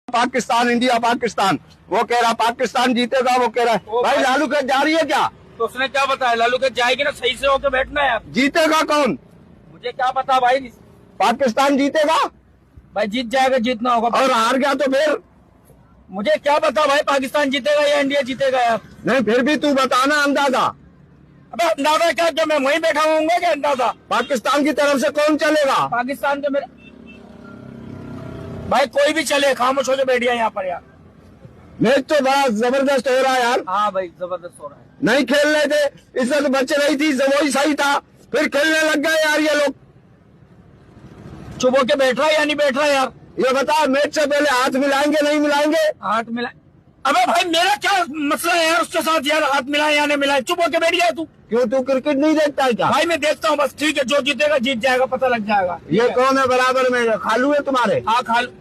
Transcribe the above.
Pakistan India Pakistan, वो कह रहा पाकिस्तान जीतेगा, वो कह रहा है भाई लालू के जा रही है क्या? तो उसने क्या बताया? लालू के जाएगी ना, सही से होके बैठना है। जीतेगा कौन? मुझे क्या पता भाई। पाकिस्तान जीतेगा भाई जीत जाएगा, जीतना होगा। और हार गया तो फिर मुझे क्या पता भाई, पाकिस्तान जीतेगा या इंडिया जीतेगा यार। नहीं, फिर भी तू बताना अंदाजा। अबे अंदाजा क्या, जो मैं वहीं बैठा होऊंगा क्या अंदाजा? पाकिस्तान की तरफ से कौन चलेगा? पाकिस्तान के मेरे भाई कोई भी चले, खामोश हो जो बैठ गया यहाँ पर यार। मैच तो बड़ा जबरदस्त हो रहा है यार। हाँ भाई जबरदस्त हो रहा है। नहीं खेल रहे थे, इज्जत बच रही थी, वही सही था, फिर खेलने लग गए यार ये लोग। चुप होके बैठ रहा है या नहीं बैठ रहा है यार? ये बता, मैच से पहले हाथ मिलाएंगे नहीं मिलाएंगे? हाथ मिला। अबे भाई मेरा क्या मसला है यार उसके साथ यार, हाथ मिलाए या नहीं मिलाए? चुप होके बैठ गया तू। क्यों, तू क्रिकेट नहीं देखता है क्या? भाई मैं देखता हूँ बस, ठीक है, जो जीतेगा जीत जाएगा, पता लग जाएगा। ये कौन है बराबर में? खालू है तुम्हारे? हाँ खालू।